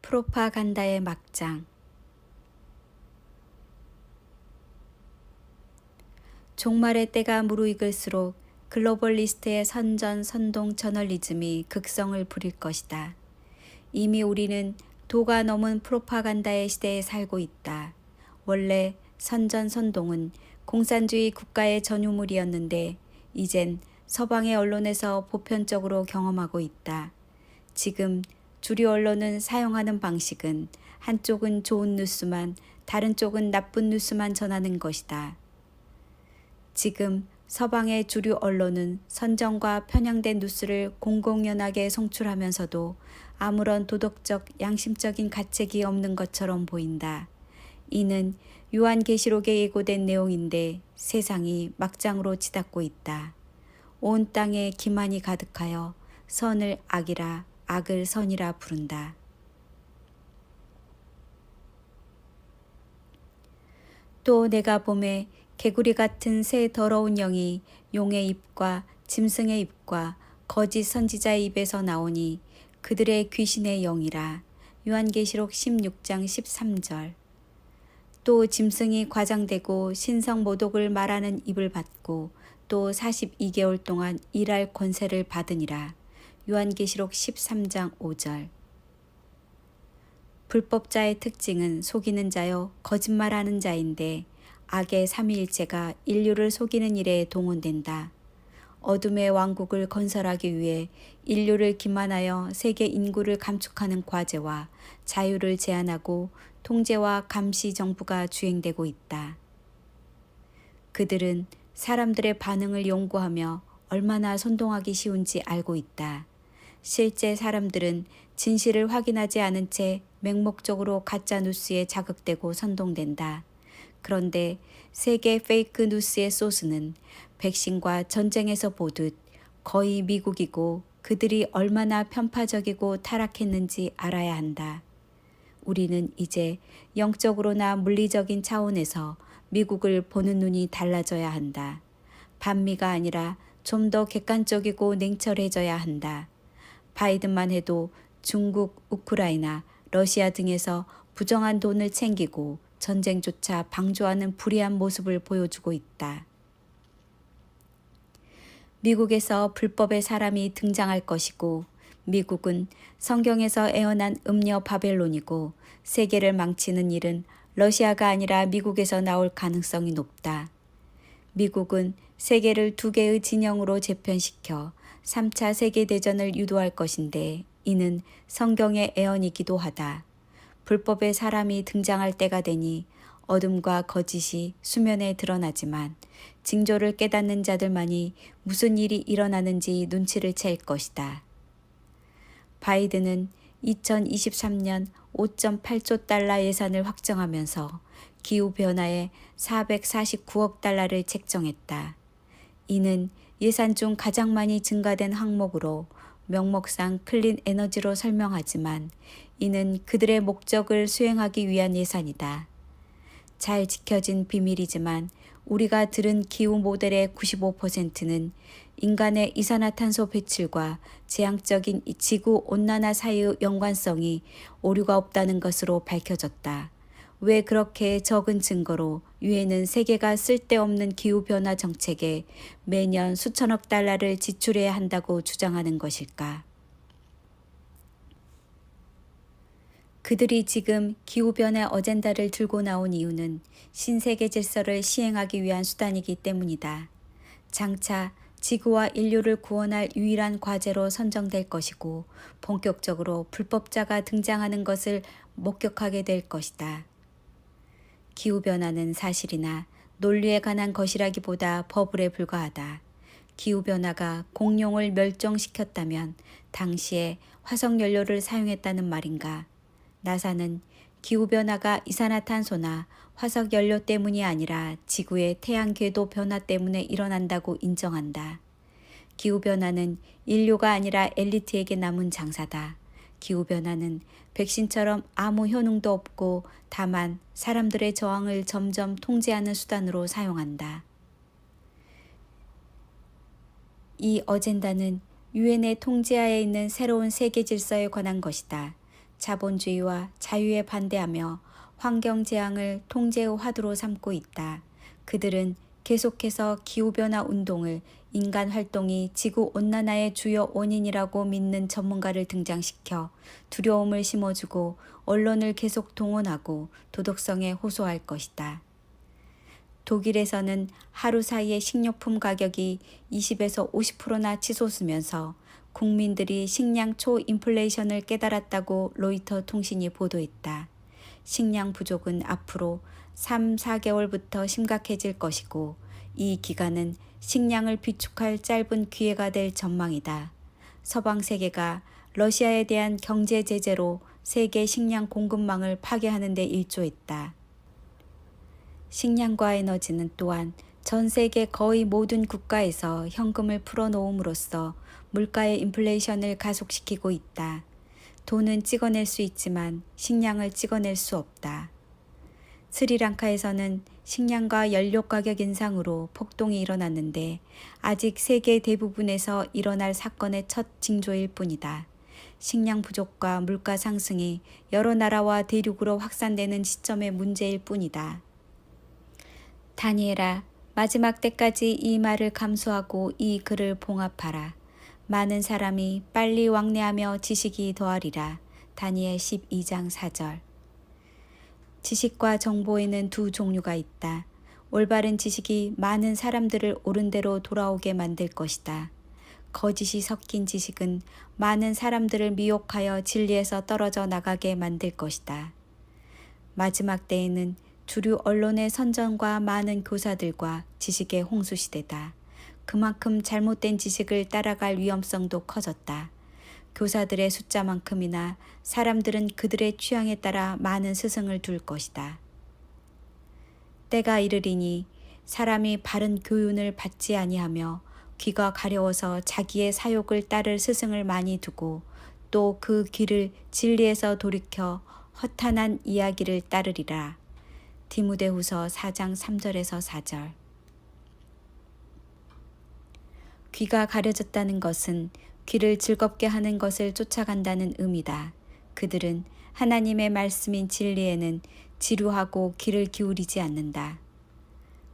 프로파간다의 막장. 종말의 때가 무르익을수록 글로벌리스트의 선전, 선동 저널리즘이 극성을 부릴 것이다. 이미 우리는 도가 넘은 프로파간다의 시대에 살고 있다. 원래 선전선동은 공산주의 국가의 전유물이었는데 이젠 서방의 언론에서 보편적으로 경험하고 있다. 지금 주류 언론은 사용하는 방식은 한쪽은 좋은 뉴스만 다른 쪽은 나쁜 뉴스만 전하는 것이다. 지금 서방의 주류 언론은 선정과 편향된 뉴스를 공공연하게 송출하면서도 아무런 도덕적, 양심적인 가책이 없는 것처럼 보인다. 이는 요한계시록에 예고된 내용인데 세상이 막장으로 치닫고 있다. 온 땅에 기만이 가득하여 선을 악이라 악을 선이라 부른다. 또 내가 봄에 개구리 같은 새 더러운 영이 용의 입과 짐승의 입과 거짓 선지자의 입에서 나오니 그들의 귀신의 영이라. 요한계시록 16장 13절. 또 짐승이 과장되고 신성 모독을 말하는 입을 받고 또 42개월 동안 일할 권세를 받으니라. 요한계시록 13장 5절. 불법자의 특징은 속이는 자요 거짓말하는 자인데 악의 삼위일체가 인류를 속이는 일에 동원된다. 어둠의 왕국을 건설하기 위해 인류를 기만하여 세계 인구를 감축하는 과제와 자유를 제한하고 통제와 감시 정부가 주행되고 있다. 그들은 사람들의 반응을 연구하며 얼마나 선동하기 쉬운지 알고 있다. 실제 사람들은 진실을 확인하지 않은 채 맹목적으로 가짜 뉴스에 자극되고 선동된다. 그런데 세계 페이크 뉴스의 소스는 백신과 전쟁에서 보듯 거의 미국이고 그들이 얼마나 편파적이고 타락했는지 알아야 한다. 우리는 이제 영적으로나 물리적인 차원에서 미국을 보는 눈이 달라져야 한다. 반미가 아니라 좀 더 객관적이고 냉철해져야 한다. 바이든만 해도 중국, 우크라이나, 러시아 등에서 부정한 돈을 챙기고 전쟁조차 방조하는 불의한 모습을 보여주고 있다. 미국에서 불법의 사람이 등장할 것이고 미국은 성경에서 애어난 음녀 바벨론이고 세계를 망치는 일은 러시아가 아니라 미국에서 나올 가능성이 높다. 미국은 세계를 두 개의 진영으로 재편시켜 3차 세계대전을 유도할 것인데 이는 성경의 애언이기도 하다. 불법의 사람이 등장할 때가 되니 어둠과 거짓이 수면에 드러나지만 징조를 깨닫는 자들만이 무슨 일이 일어나는지 눈치를 챌 것이다. 바이든은 2023년 5.8조 달러 예산을 확정하면서 기후변화에 449억 달러를 책정했다. 이는 예산 중 가장 많이 증가된 항목으로 명목상 클린 에너지로 설명하지만 이는 그들의 목적을 수행하기 위한 예산이다. 잘 지켜진 비밀이지만 우리가 들은 기후 모델의 95%는 인간의 이산화탄소 배출과 재앙적인 지구 온난화 사이의 연관성이 오류가 없다는 것으로 밝혀졌다. 왜 그렇게 적은 증거로 유엔은 세계가 쓸데없는 기후변화 정책에 매년 수천억 달러를 지출해야 한다고 주장하는 것일까? 그들이 지금 기후변화 어젠다를 들고 나온 이유는 신세계 질서를 시행하기 위한 수단이기 때문이다. 장차 지구와 인류를 구원할 유일한 과제로 선정될 것이고 본격적으로 불법자가 등장하는 것을 목격하게 될 것이다. 기후변화는 사실이나 논리에 관한 것이라기보다 버블에 불과하다. 기후변화가 공룡을 멸종시켰다면 당시에 화석연료를 사용했다는 말인가? 나사는 기후변화가 이산화탄소나 화석연료 때문이 아니라 지구의 태양 궤도 변화 때문에 일어난다고 인정한다. 기후변화는 인류가 아니라 엘리트에게 남은 장사다. 기후변화는 백신처럼 아무 효능도 없고 다만 사람들의 저항을 점점 통제하는 수단으로 사용한다. 이 어젠다는 유엔의 통제하에 있는 새로운 세계 질서에 관한 것이다. 자본주의와 자유에 반대하며 환경 재앙을 통제의 화두로 삼고 있다. 그들은 계속해서 기후변화 운동을 인간 활동이 지구 온난화의 주요 원인이라고 믿는 전문가를 등장시켜 두려움을 심어주고 언론을 계속 동원하고 도덕성에 호소할 것이다. 독일에서는 하루 사이에 식료품 가격이 20에서 50%나 치솟으면서 국민들이 식량 초인플레이션을 깨달았다고 로이터 통신이 보도했다. 식량 부족은 앞으로 3, 4개월부터 심각해질 것이고 이 기간은 식량을 비축할 짧은 기회가 될 전망이다. 서방 세계가 러시아에 대한 경제 제재로 세계 식량 공급망을 파괴하는 데 일조했다. 식량과 에너지는 또한 전 세계 거의 모든 국가에서 현금을 풀어놓음으로써 물가의 인플레이션을 가속시키고 있다. 돈은 찍어낼 수 있지만 식량을 찍어낼 수 없다. 스리랑카에서는 식량과 연료 가격 인상으로 폭동이 일어났는데 아직 세계 대부분에서 일어날 사건의 첫 징조일 뿐이다. 식량 부족과 물가 상승이 여러 나라와 대륙으로 확산되는 시점의 문제일 뿐이다. 다니엘아, 마지막 때까지 이 말을 감수하고 이 글을 봉합하라. 많은 사람이 빨리 왕래하며 지식이 더하리라. 다니엘 12장 4절. 지식과 정보에는 두 종류가 있다. 올바른 지식이 많은 사람들을 옳은 대로 돌아오게 만들 것이다. 거짓이 섞인 지식은 많은 사람들을 미혹하여 진리에서 떨어져 나가게 만들 것이다. 마지막 때에는 주류 언론의 선전과 많은 교사들과 지식의 홍수시대다. 그만큼 잘못된 지식을 따라갈 위험성도 커졌다. 교사들의 숫자만큼이나 사람들은 그들의 취향에 따라 많은 스승을 둘 것이다. 때가 이르리니 사람이 바른 교훈을 받지 아니하며 귀가 가려워서 자기의 사욕을 따를 스승을 많이 두고 또 그 귀를 진리에서 돌이켜 허탄한 이야기를 따르리라. 디모데후서 4장 3절에서 4절. 귀가 가려졌다는 것은 귀를 즐겁게 하는 것을 쫓아간다는 의미다. 그들은 하나님의 말씀인 진리에는 지루하고 귀를 기울이지 않는다.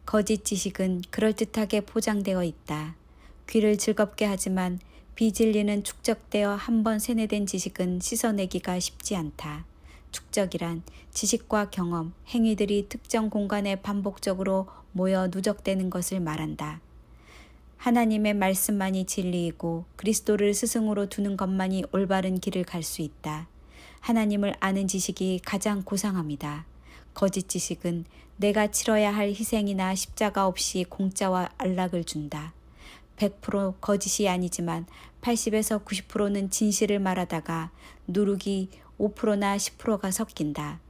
거짓 지식은 그럴듯하게 포장되어 있다. 귀를 즐겁게 하지만 비진리는 축적되어 한번 세뇌된 지식은 씻어내기가 쉽지 않다. 축적이란 지식과 경험, 행위들이 특정 공간에 반복적으로 모여 누적되는 것을 말한다. 하나님의 말씀만이 진리이고 그리스도를 스승으로 두는 것만이 올바른 길을 갈 수 있다. 하나님을 아는 지식이 가장 고상합니다. 거짓 지식은 내가 치러야 할 희생이나 십자가 없이 공짜와 안락을 준다. 100% 거짓이 아니지만 80에서 90%는 진실을 말하다가 누룩이 5%나 10%가 섞인다.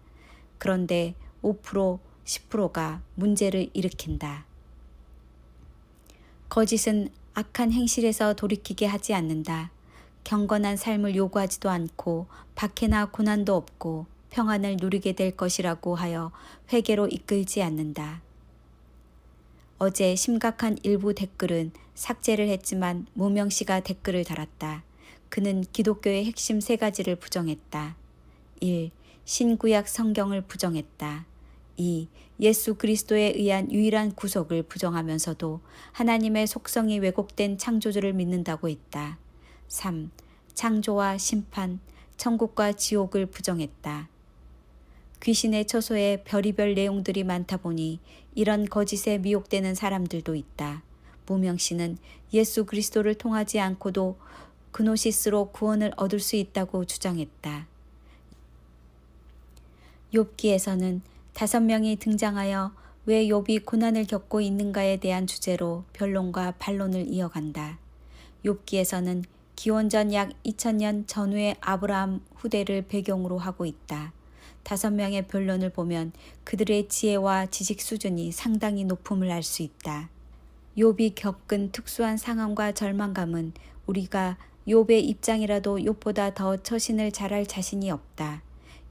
그런데 5%, 10%가 문제를 일으킨다. 거짓은 악한 행실에서 돌이키게 하지 않는다. 경건한 삶을 요구하지도 않고 박해나 고난도 없고 평안을 누리게 될 것이라고 하여 회개로 이끌지 않는다. 어제 심각한 일부 댓글은 삭제를 했지만 무명 씨가 댓글을 달았다. 그는 기독교의 핵심 3가지를 부정했다. 1. 신구약 성경을 부정했다. 2. 예수 그리스도에 의한 유일한 구속을 부정하면서도 하나님의 속성이 왜곡된 창조주를 믿는다고 했다. 3. 창조와 심판, 천국과 지옥을 부정했다. 귀신의 처소에 별의별 내용들이 많다 보니 이런 거짓에 미혹되는 사람들도 있다. 무명 씨는 예수 그리스도를 통하지 않고도 그노시스로 구원을 얻을 수 있다고 주장했다. 욥기에서는 5명이 등장하여 왜 욥이 고난을 겪고 있는가에 대한 주제로 변론과 반론을 이어간다. 욥기에서는 기원전 약 2000년 전후의 아브라함 후대를 배경으로 하고 있다. 5명의 변론을 보면 그들의 지혜와 지식 수준이 상당히 높음을 알 수 있다. 욥이 겪은 특수한 상황과 절망감은 우리가 욥의 입장이라도 욥보다 더 처신을 잘할 자신이 없다.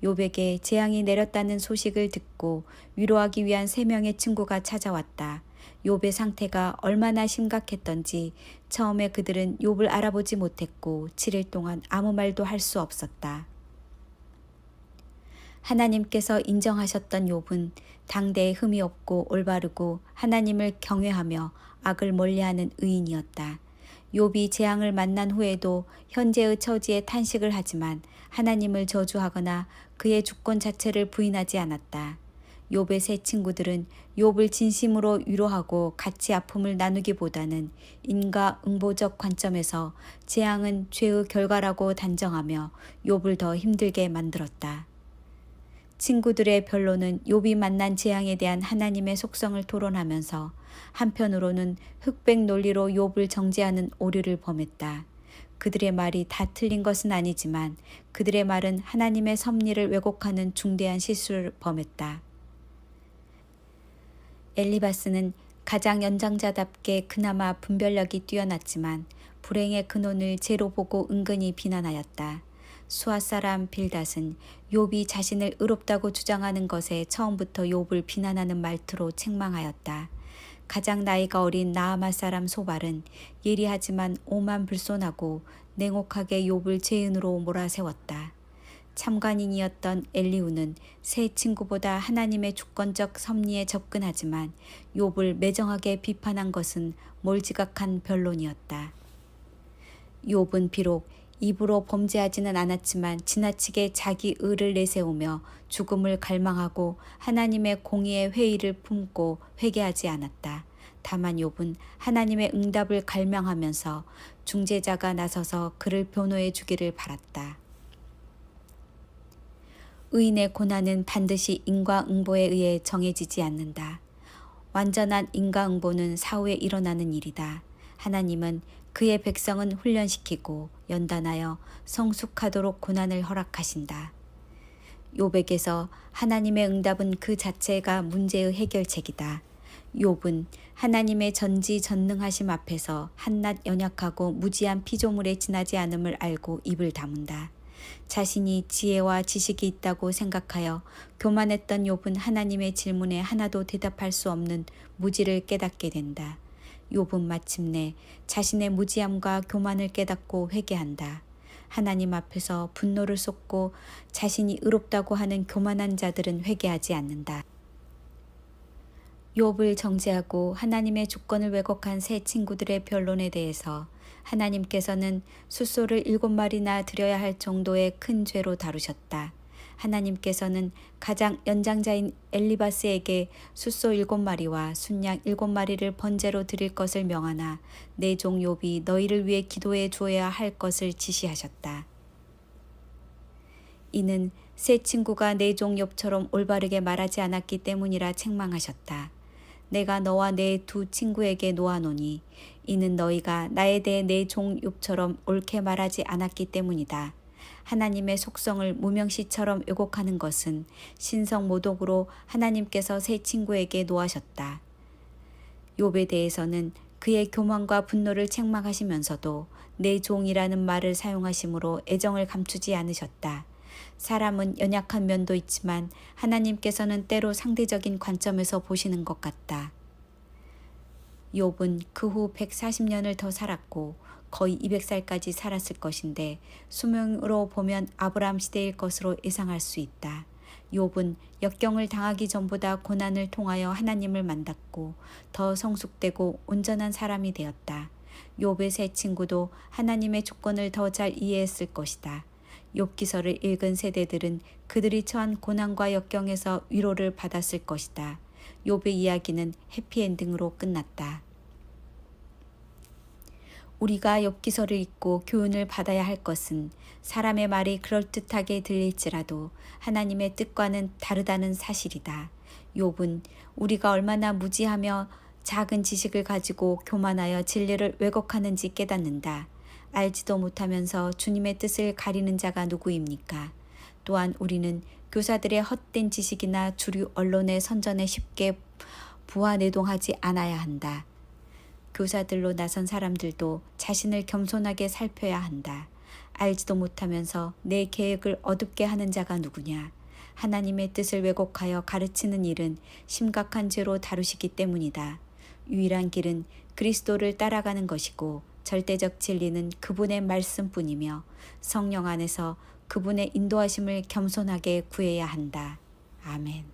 욥에게 재앙이 내렸다는 소식을 듣고 위로하기 위한 3명의 친구가 찾아왔다. 욥의 상태가 얼마나 심각했던지 처음에 그들은 욥을 알아보지 못했고 7일 동안 아무 말도 할 수 없었다. 하나님께서 인정하셨던 욥은 당대에 흠이 없고 올바르고 하나님을 경외하며 악을 멀리하는 의인이었다. 욥이 재앙을 만난 후에도 현재의 처지에 탄식을 하지만 하나님을 저주하거나 그의 주권 자체를 부인하지 않았다. 욥의 세 친구들은 욥을 진심으로 위로하고 같이 아픔을 나누기보다는 인과응보적 관점에서 재앙은 죄의 결과라고 단정하며 욥을 더 힘들게 만들었다. 친구들의 변론은 욥이 만난 재앙에 대한 하나님의 속성을 토론하면서 한편으로는 흑백 논리로 욥을 정죄하는 오류를 범했다. 그들의 말이 다 틀린 것은 아니지만 그들의 말은 하나님의 섭리를 왜곡하는 중대한 실수를 범했다. 엘리바스는 가장 연장자답게 그나마 분별력이 뛰어났지만 불행의 근원을 죄로 보고 은근히 비난하였다. 수아 사람 빌닷은 욥이 자신을 의롭다고 주장하는 것에 처음부터 욥을 비난하는 말투로 책망하였다. 가장 나이가 어린 나아마 사람 소발은 예리하지만 오만불손하고 냉혹하게 욥을 죄인으로 몰아세웠다. 참관인이었던 엘리후는 세 친구보다 하나님의 주권적 섭리에 접근하지만 욥을 매정하게 비판한 것은 몰지각한 변론이었다. 욥은 비록 입으로 범죄하지는 않았지만 지나치게 자기 의를 내세우며 죽음을 갈망하고 하나님의 공의의 회의를 품고 회개하지 않았다. 다만 욥은 하나님의 응답을 갈망하면서 중재자가 나서서 그를 변호해 주기를 바랐다. 의인의 고난은 반드시 인과응보에 의해 정해지지 않는다. 완전한 인과응보는 사후에 일어나는 일이다. 하나님은 그의 백성은 훈련시키고 연단하여 성숙하도록 고난을 허락하신다. 욥에게서 하나님의 응답은 그 자체가 문제의 해결책이다. 욥은 하나님의 전지전능하심 앞에서 한낱 연약하고 무지한 피조물에 지나지 않음을 알고 입을 다문다. 자신이 지혜와 지식이 있다고 생각하여 교만했던 욥은 하나님의 질문에 하나도 대답할 수 없는 무지를 깨닫게 된다. 욥은 마침내 자신의 무지함과 교만을 깨닫고 회개한다. 하나님 앞에서 분노를 쏟고 자신이 의롭다고 하는 교만한 자들은 회개하지 않는다. 욥을 정죄하고 하나님의 주권을 왜곡한 세 친구들의 변론에 대해서 하나님께서는 숫소를 7마리나 드려야 할 정도의 큰 죄로 다루셨다. 하나님께서는 가장 연장자인 엘리바스에게 숫소 7마리와 순양 7마리를 번제로 드릴 것을 명하나 내 종 욥이 너희를 위해 기도해 주어야 할 것을 지시하셨다. 이는 세 친구가 내 종 욥처럼 올바르게 말하지 않았기 때문이라 책망하셨다. 내가 너와 내 두 친구에게 놓아노니 이는 너희가 나에 대해 내 종 욥처럼 옳게 말하지 않았기 때문이다. 하나님의 속성을 무명시처럼 왜곡하는 것은 신성모독으로 하나님께서 세 친구에게 노하셨다. 욥에 대해서는 그의 교만과 분노를 책망하시면서도 내 종이라는 말을 사용하심으로 애정을 감추지 않으셨다. 사람은 연약한 면도 있지만 하나님께서는 때로 상대적인 관점에서 보시는 것 같다. 욥은 그 후 140년을 더 살았고 거의 200살까지 살았을 것인데 수명으로 보면 아브라함 시대일 것으로 예상할 수 있다. 욥은 역경을 당하기 전보다 고난을 통하여 하나님을 만났고 더 성숙되고 온전한 사람이 되었다. 욥의 세 친구도 하나님의 조건을 더 잘 이해했을 것이다. 욥기서를 읽은 세대들은 그들이 처한 고난과 역경에서 위로를 받았을 것이다. 욥의 이야기는 해피엔딩으로 끝났다. 우리가 욥기서를 읽고 교훈을 받아야 할 것은 사람의 말이 그럴듯하게 들릴지라도 하나님의 뜻과는 다르다는 사실이다. 욥은 우리가 얼마나 무지하며 작은 지식을 가지고 교만하여 진리를 왜곡하는지 깨닫는다. 알지도 못하면서 주님의 뜻을 가리는 자가 누구입니까? 또한 우리는 교사들의 헛된 지식이나 주류 언론의 선전에 쉽게 부하내동하지 않아야 한다. 교사들로 나선 사람들도 자신을 겸손하게 살펴야 한다. 알지도 못하면서 내 계획을 어둡게 하는 자가 누구냐? 하나님의 뜻을 왜곡하여 가르치는 일은 심각한 죄로 다루시기 때문이다. 유일한 길은 그리스도를 따라가는 것이고 절대적 진리는 그분의 말씀뿐이며 성령 안에서 그분의 인도하심을 겸손하게 구해야 한다. 아멘.